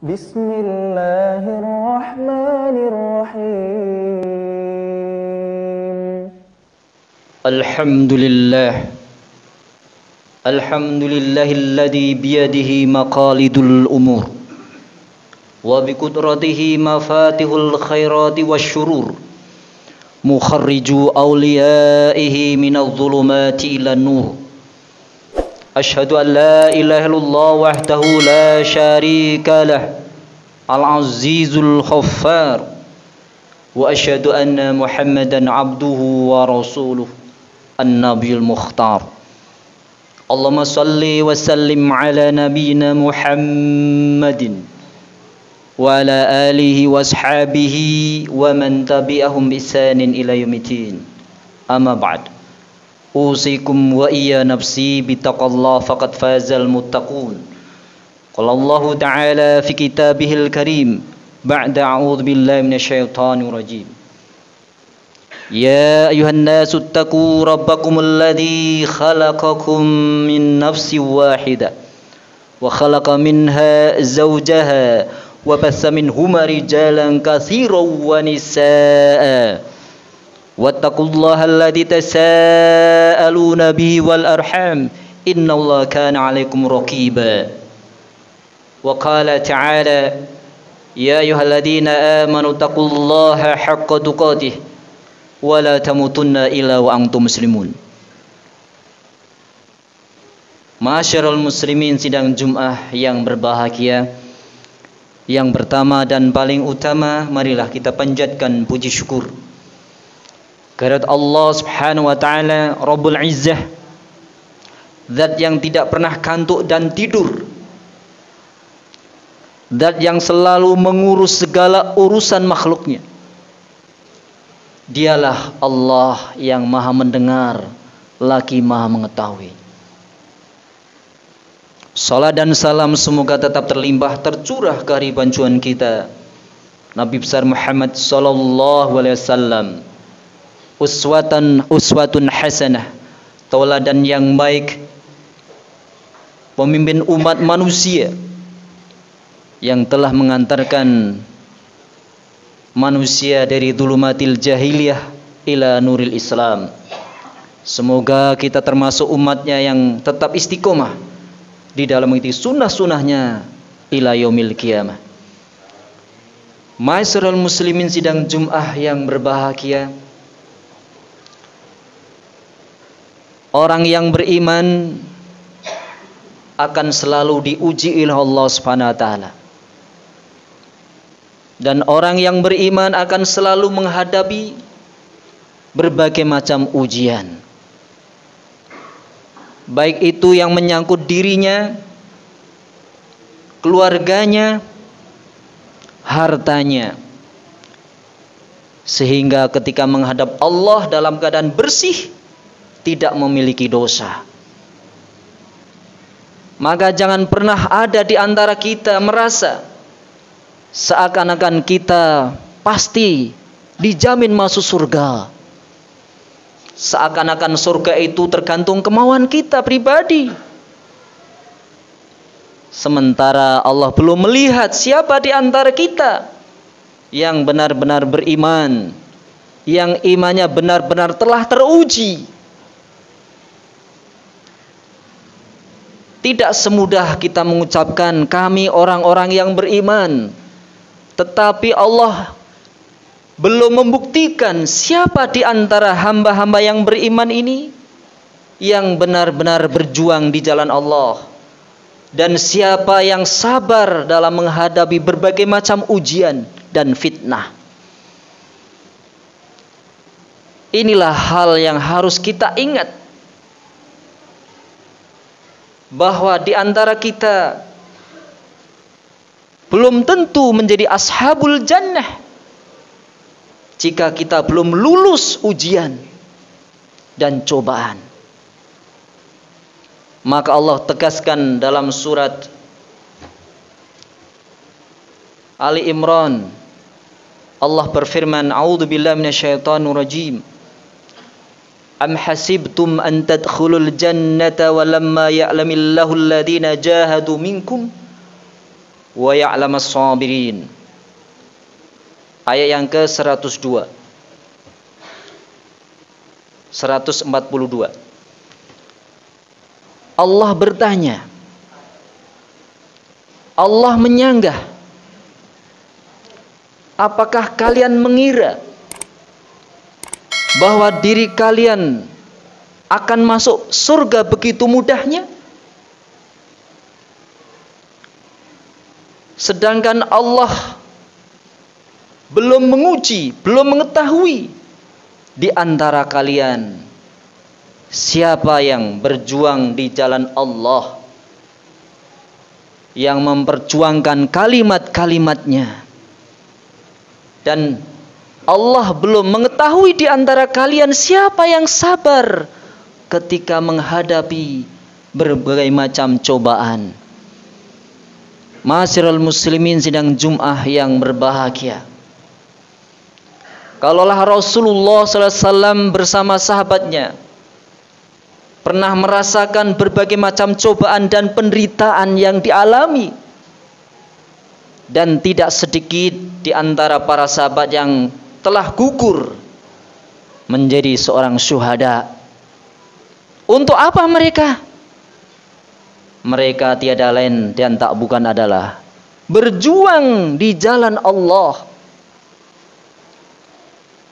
Bismillahirrahmanirrahim. Alhamdulillahilladzi biyadihi maqalidul umur wa biqudratihi mafatihul khairati wasyurur mukharriju awliyaihi minadh dhulumati ilan nur. Asyhadu an la ilaha illallah wahdahu la syarika lah al-azizul ghaffar wa asyhadu anna muhammadan abduhu wa rasuluh an-nabiyul mukhtar. Allahumma salli wa sallim ala nabiyyina Muhammadin wa ala alihi wa ashabihi wa man tabi'ahum bi ihsanin ila yaumiddin. Amma ba'd. Usikum wa iya nafsi bittaqallah faqad fazal muttaqun. Qala Allah ta'ala fi kitabihil karim ba'da a'udzu billahi minasyaitonir rajim. Ya ayuhan nasu ittaqu rabbakumul ladzi khalaqakum min nafsin wahidah wa khalaqa minha zawjaha wa batha minhuma rijalan katsiran wa nisaa'a. Wattaqullaha alladzi tasaaluna bihi wal arham innallaha kana 'alaikum raqiba. Wa qala ta'ala ya ayyuhalladzina amanu taqullaha haqqa tuqatih wa la tamutunna illa wa antum muslimun. Ma'asyiral muslimin, sidang Jumat yang berbahagia, yang pertama dan paling utama, marilah kita panjatkan puji syukur kehadirat Allah Subhanahu wa taala Rabbul Izzah, zat yang tidak pernah kantuk dan tidur, zat yang selalu mengurus segala urusan makhluknya. Dialah Allah yang maha mendengar lagi maha mengetahui. Salat dan salam semoga tetap terlimpah tercurah ke hari pancuran kita Nabi besar Muhammad sallallahu alaihi wasallam, uswatun hasanah, tauladan yang baik, pemimpin umat manusia yang telah mengantarkan manusia dari dhulumatil jahiliyah ila nuril Islam. Semoga kita termasuk umatnya yang tetap istiqomah di dalam mengikuti sunnah-sunnahnya ila yaumil qiyamah. Ma'asyiral muslimin, sidang Jumat yang berbahagia, orang yang beriman akan selalu diuji oleh Allah Subhanahu wa taala. Dan orang yang beriman akan selalu menghadapi berbagai macam ujian. Baik itu yang menyangkut dirinya, keluarganya, hartanya. Sehingga ketika menghadap Allah dalam keadaan bersih, tidak memiliki dosa, maka jangan pernah ada di antara kita merasa seakan-akan kita pasti dijamin masuk surga, seakan-akan surga itu tergantung kemauan kita pribadi. Sementara Allah belum melihat siapa di antara kita yang benar-benar beriman, yang imannya benar-benar telah teruji. Tidak semudah kita mengucapkan kami orang-orang yang beriman, tetapi Allah belum membuktikan siapa di antara hamba-hamba yang beriman ini yang benar-benar berjuang di jalan Allah, dan siapa yang sabar dalam menghadapi berbagai macam ujian dan fitnah. Inilah hal yang harus kita ingat, bahwa di antara kita belum tentu menjadi ashabul jannah jika kita belum lulus ujian dan cobaan. Maka Allah tegaskan dalam surat Ali Imran, Allah berfirman, a'udzubillahi minasyaitonir rajim. Am hasibtum an tadkhulul jannata walamma ya'lamillahu alladhina jahadu minkum wa ya'lamas sabirin. Ayat yang ke-102. 142. Allah bertanya, Allah menyanggah, apakah kalian mengira bahwa diri kalian akan masuk surga begitu mudahnya? Sedangkan Allah belum menguji, belum mengetahui di antara kalian siapa yang berjuang di jalan Allah, yang memperjuangkan kalimat-kalimatnya. Dan Allah belum mengetahui di antara kalian siapa yang sabar ketika menghadapi berbagai macam cobaan. Ma'asyiral muslimin sidang Jum'ah yang berbahagia, kalaulah Rasulullah SAW bersama sahabatnya pernah merasakan berbagai macam cobaan dan penderitaan yang dialami, dan tidak sedikit di antara para sahabat yang telah gugur menjadi seorang syuhada. Untuk apa mereka? Mereka tiada lain dan tak bukan adalah berjuang di jalan Allah.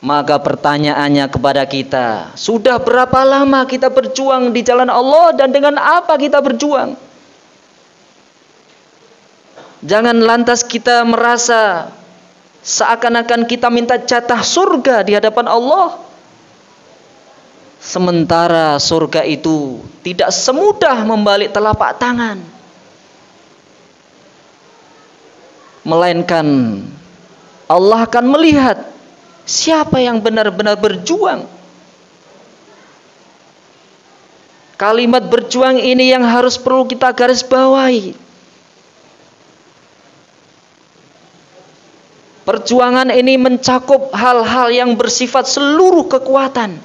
Maka pertanyaannya kepada kita, sudah berapa lama kita berjuang di jalan Allah dan dengan apa kita berjuang? Jangan lantas kita merasa seakan-akan kita minta jatah surga di hadapan Allah, sementara surga itu tidak semudah membalik telapak tangan, melainkan Allah akan melihat siapa yang benar-benar berjuang. Kalimat berjuang ini yang harus perlu kita garis bawahi. Perjuangan ini mencakup hal-hal yang bersifat seluruh kekuatan.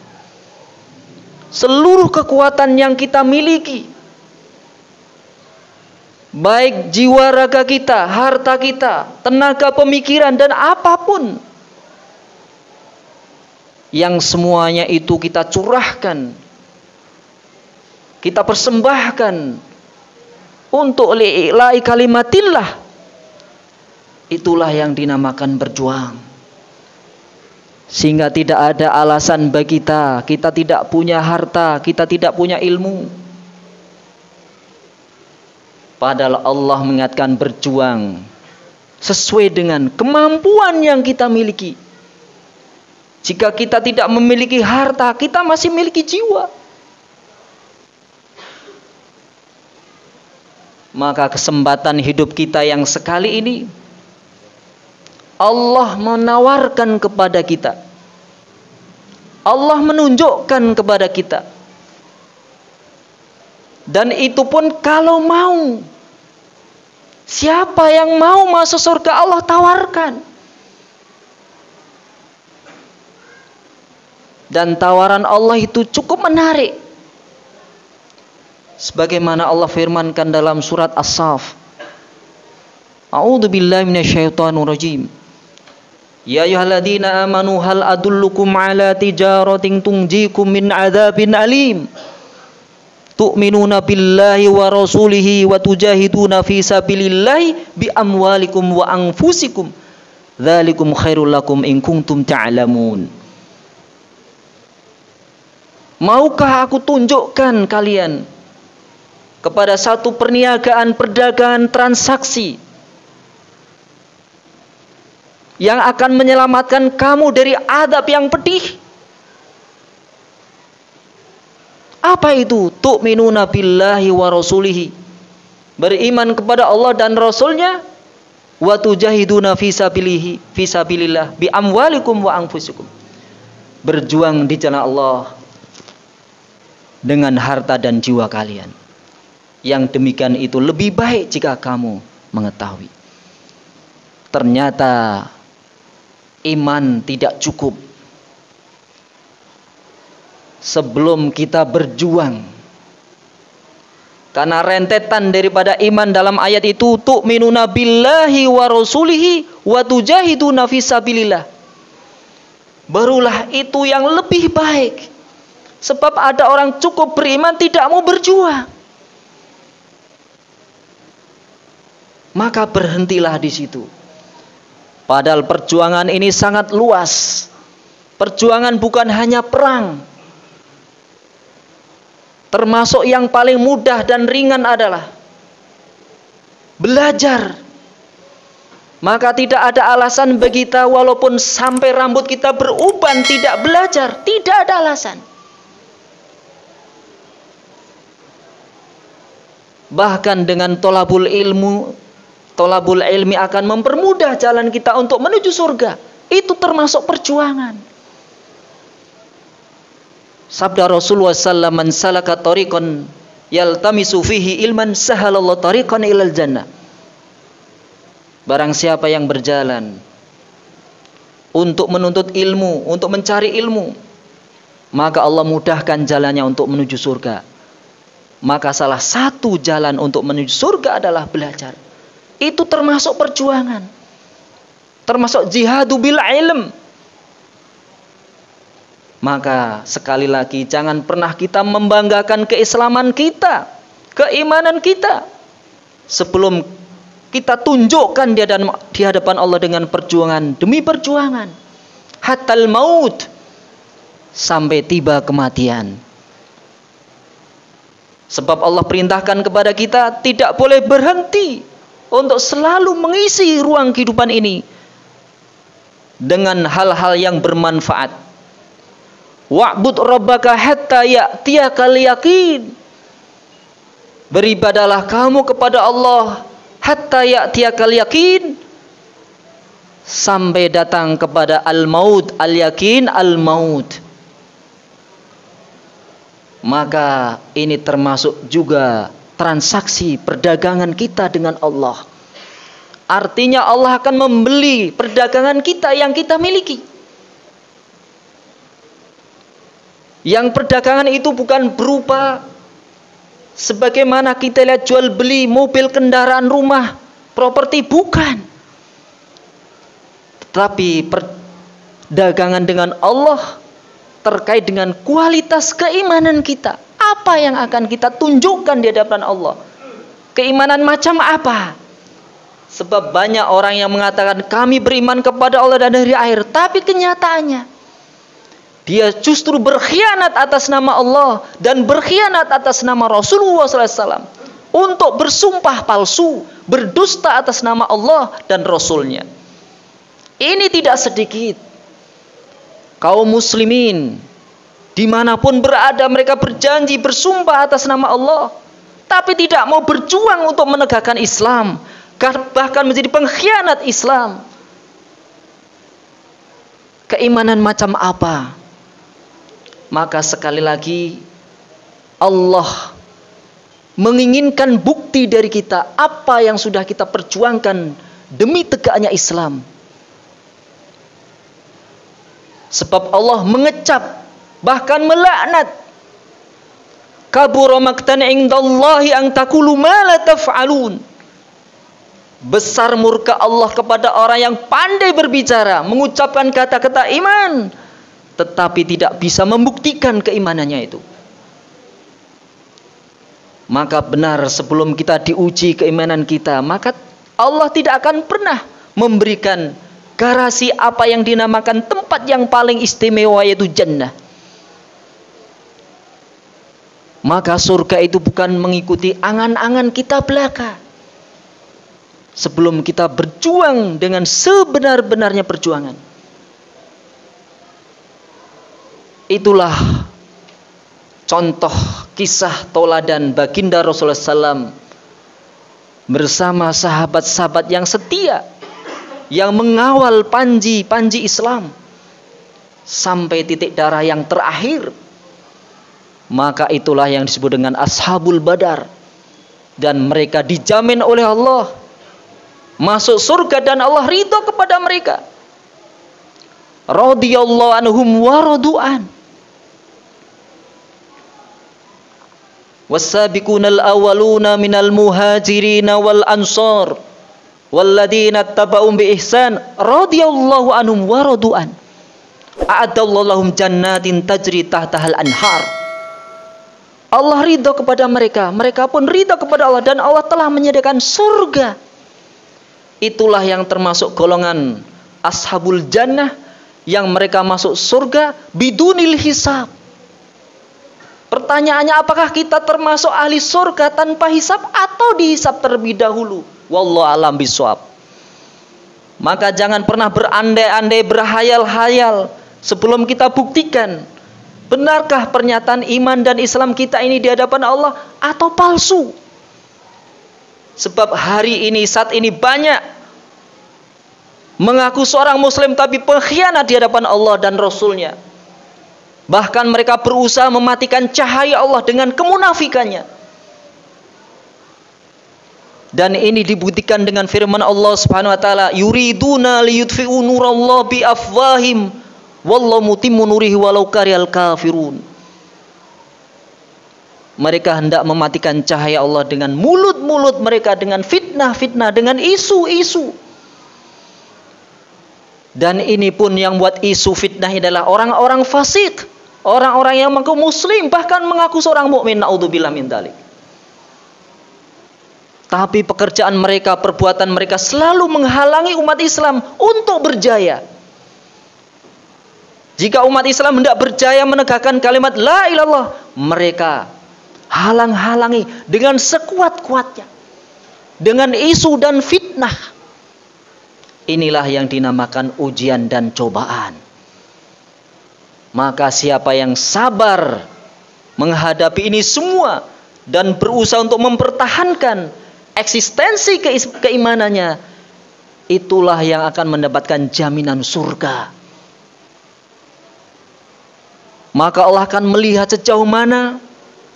Seluruh kekuatan yang kita miliki, baik jiwa raga kita, harta kita, tenaga pemikiran, dan apapun, yang semuanya itu kita curahkan, kita persembahkan untuk li'ila'i kalimatillah. Itulah yang dinamakan berjuang. Sehingga tidak ada alasan bagi kita tidak punya harta, kita tidak punya ilmu. Padahal Allah mengingatkan berjuang sesuai dengan kemampuan yang kita miliki. Jika kita tidak memiliki harta, kita masih memiliki jiwa. Maka kesempatan hidup kita yang sekali ini Allah menawarkan kepada kita, Allah menunjukkan kepada kita, dan itu pun kalau mau. Siapa yang mau masuk surga Allah tawarkan. Dan tawaran Allah itu cukup menarik, sebagaimana Allah firmankan dalam surat As-Saff, A'udzubillahi minasyaitonirrajim. Ya ayyuhalladzina amanu hal adullukum ala tijaratin tunjikum min adzabin alim. Tu'minuna billahi wa rasulihi wa tujahiduna fi sabilillahi bi amwalikum wa anfusikum. Dzalikum khairul lakum in kuntum ta'lamun. Maukah aku tunjukkan kalian kepada satu perniagaan, perdagangan, transaksi yang akan menyelamatkan kamu dari azab yang pedih? Apa itu? Tu'minuna billahi wa rasulihi, beriman kepada Allah dan Rasulnya, wa tujahiduna fi sabilillah bi amwalikum wa anfusikum, berjuang di jalan Allah dengan harta dan jiwa kalian. Yang demikian itu lebih baik jika kamu mengetahui. Ternyata iman tidak cukup. Sebelum kita berjuang Karena rentetan daripada iman dalam ayat itu, tu'minuna billahi wa rasulihi wa tujahiduna fi sabilillah. Barulah itu yang lebih baik. Sebab ada orang cukup beriman tidak mau berjuang. Maka berhentilah di situ. Padahal perjuangan ini sangat luas. Perjuangan bukan hanya perang. Termasuk yang paling mudah dan ringan adalah belajar. Maka tidak ada alasan bagi kita walaupun sampai rambut kita beruban tidak belajar. Tidak ada alasan. Bahkan dengan tolabul ilmi akan mempermudah jalan kita untuk menuju surga. Itu termasuk perjuangan. Sabda Rasulullah sallallahu alaihi wasallam, "Man salaka tariqan yaltamisu fihi ilman sahalallahu tariqan ilal jannah." Barang siapa yang berjalan untuk menuntut ilmu, untuk mencari ilmu, maka Allah mudahkan jalannya untuk menuju surga. Maka salah satu jalan untuk menuju surga adalah belajar. Itu termasuk perjuangan. Termasuk jihadu bil ilm. Maka sekali lagi jangan pernah kita membanggakan keislaman kita, keimanan kita, sebelum kita tunjukkan di hadapan Allah dengan perjuangan demi perjuangan. Hatal maut, sampai tiba kematian. Sebab Allah perintahkan kepada kita tidak boleh berhenti untuk selalu mengisi ruang kehidupan ini dengan hal-hal yang bermanfaat. Wa'bud rabbaka hatta ya'tiyakal yaqin. Beribadalah kamu kepada Allah hatta ya'tiyakal yaqin, sampai datang kepada al-maut, al-yaqin, al-maut. Maka ini termasuk juga transaksi perdagangan kita dengan Allah. Artinya Allah akan membeli perdagangan kita yang kita miliki. Yang perdagangan itu bukan berupa sebagaimana kita lihat jual beli mobil, kendaraan, rumah, properti, bukan. Tetapi perdagangan dengan Allah terkait dengan kualitas keimanan kita. Apa yang akan kita tunjukkan di hadapan Allah? Keimanan macam apa? Sebab banyak orang yang mengatakan kami beriman kepada Allah dan hari akhir, tapi kenyataannya dia justru berkhianat atas nama Allah dan berkhianat atas nama Rasulullah SAW untuk bersumpah palsu, berdusta atas nama Allah dan Rasulnya. Ini tidak sedikit kaum muslimin dimanapun berada, mereka berjanji bersumpah atas nama Allah, tapi tidak mau berjuang untuk menegakkan Islam, bahkan menjadi pengkhianat Islam. Keimanan macam apa? Maka sekali lagi Allah menginginkan bukti dari kita apa yang sudah kita perjuangkan demi tegaknya Islam. Sebab Allah mengecap, bahkan melaknat, kabura maqtan indallahi an taqulu ma la taf'alun. Besar murka Allah kepada orang yang pandai berbicara, mengucapkan kata-kata iman, tetapi tidak bisa membuktikan keimanannya itu. Maka benar sebelum kita diuji keimanan kita, maka Allah tidak akan pernah memberikan garasi apa yang dinamakan tempat yang paling istimewa, yaitu jannah. Maka surga itu bukan mengikuti angan-angan kita belaka. Sebelum kita berjuang dengan sebenar-benarnya perjuangan. Itulah contoh kisah toladan baginda Rasulullah SAW bersama sahabat-sahabat yang setia, yang mengawal panji-panji Islam sampai titik darah yang terakhir. Maka itulah yang disebut dengan Ashabul Badar, dan mereka dijamin oleh Allah masuk surga dan Allah ridho kepada mereka. Radhiyallahu anhum wa radu'an. Was-sabiqunal awwaluna minal muhajirin wal ansar walladzina tabauhum bi ihsan radhiyallahu anhum wa radu'an. A'adallahu lahum jannatin tajri tahtahal anhar. Allah ridha kepada mereka, mereka pun ridha kepada Allah, dan Allah telah menyediakan surga. Itulah yang termasuk golongan ashabul jannah, yang mereka masuk surga bidunil hisab. Pertanyaannya, apakah kita termasuk ahli surga tanpa hisab atau dihisab terlebih dahulu? Wallahu alam bisawab. Maka jangan pernah berandai-andai, berhayal-hayal sebelum kita buktikan benarkah pernyataan iman dan Islam kita ini di hadapan Allah atau palsu. Sebab hari ini, saat ini banyak mengaku seorang muslim tapi pengkhianat di hadapan Allah dan Rasulnya. Bahkan mereka berusaha mematikan cahaya Allah dengan kemunafikannya. Dan ini dibuktikan dengan firman Allah Subhanahu wa taala, yuriduna liyudfi'u nurallahi bi afwahim wallahu mutimmu nurihi walau karihal kafirun. Mereka hendak mematikan cahaya Allah dengan mulut-mulut mereka, dengan fitnah-fitnah, dengan isu-isu. Dan ini pun yang buat isu fitnah adalah orang-orang fasik, orang-orang yang mengaku muslim, bahkan mengaku seorang mukmin, naudzubillah min dzalik. Tapi pekerjaan mereka, perbuatan mereka selalu menghalangi umat Islam untuk berjaya. Jika umat Islam hendak berjaya menegakkan kalimat la ilallah, mereka halang-halangi dengan sekuat-kuatnya, dengan isu dan fitnah. Inilah yang dinamakan ujian dan cobaan. Maka siapa yang sabar menghadapi ini semua dan berusaha untuk mempertahankan eksistensi keimanannya, itulah yang akan mendapatkan jaminan surga. Maka Allah akan melihat sejauh mana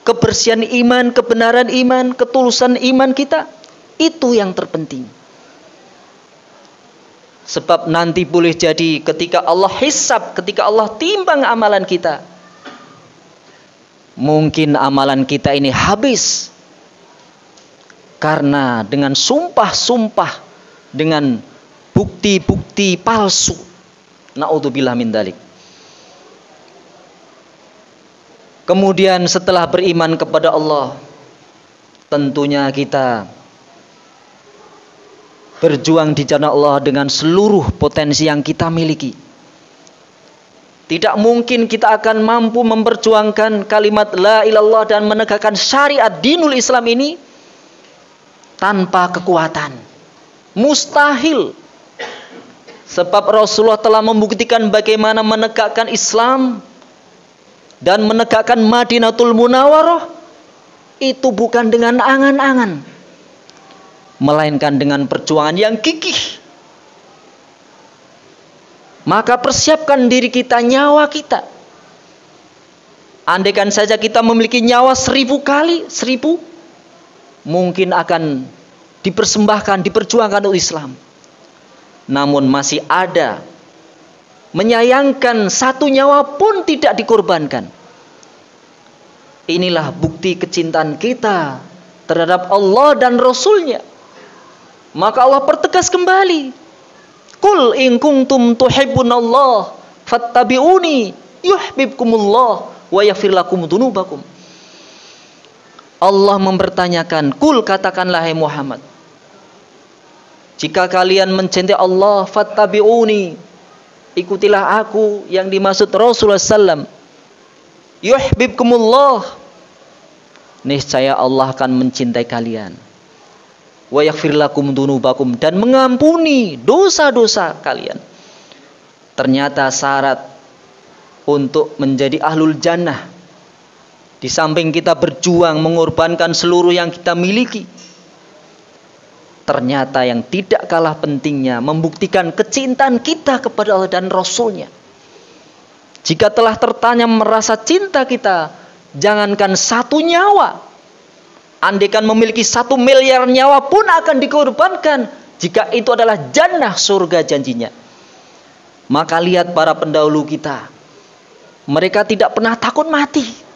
kebersihan iman, kebenaran iman, ketulusan iman kita. Itu yang terpenting. Sebab nanti boleh jadi ketika Allah hisab, ketika Allah timbang amalan kita, mungkin amalan kita ini habis karena dengan sumpah-sumpah, dengan bukti-bukti palsu. Naudzubillah min dzalik. Kemudian setelah beriman kepada Allah, tentunya kita berjuang di jalan Allah dengan seluruh potensi yang kita miliki. Tidak mungkin kita akan mampu memperjuangkan kalimat la ilallah dan menegakkan syariat dinul Islam ini tanpa kekuatan. Mustahil. Sebab Rasulullah telah membuktikan bagaimana menegakkan Islam dan menegakkan Madinatul Munawwarah itu bukan dengan angan-angan, melainkan dengan perjuangan yang gigih. Maka persiapkan diri kita, nyawa kita. Andaikan saja kita memiliki nyawa 1000 kali 1000, mungkin akan dipersembahkan, diperjuangkan untuk Islam. Namun masih ada, menyayangkan 1 nyawa pun tidak dikorbankan. Inilah bukti kecintaan kita terhadap Allah dan Rasulnya. Maka Allah pertegas kembali, Qul in kuntum tuhibbunallah fattabi'uni yuhibbukumullah wa yaghfir lakum dzunubakum. Allah mempertanyakan, Qul, katakanlah hai Muhammad, jika kalian mencintai Allah, fattabi'uni, ikutilah aku, yang dimaksud Rasulullah sallam, yuhibbukumullah, niscaya Allah akan mencintai kalian. Wa yaghfir lakum dzunubakum, dan mengampuni dosa-dosa kalian. Ternyata syarat untuk menjadi ahlul jannah, di samping kita berjuang mengorbankan seluruh yang kita miliki, ternyata yang tidak kalah pentingnya membuktikan kecintaan kita kepada Allah dan Rasulnya. Jika telah tertanya merasa cinta kita, jangankan 1 nyawa, andaikan memiliki 1 miliar nyawa pun akan dikorbankan jika itu adalah jannah, surga janjinya. Maka lihat para pendahulu kita, mereka tidak pernah takut mati.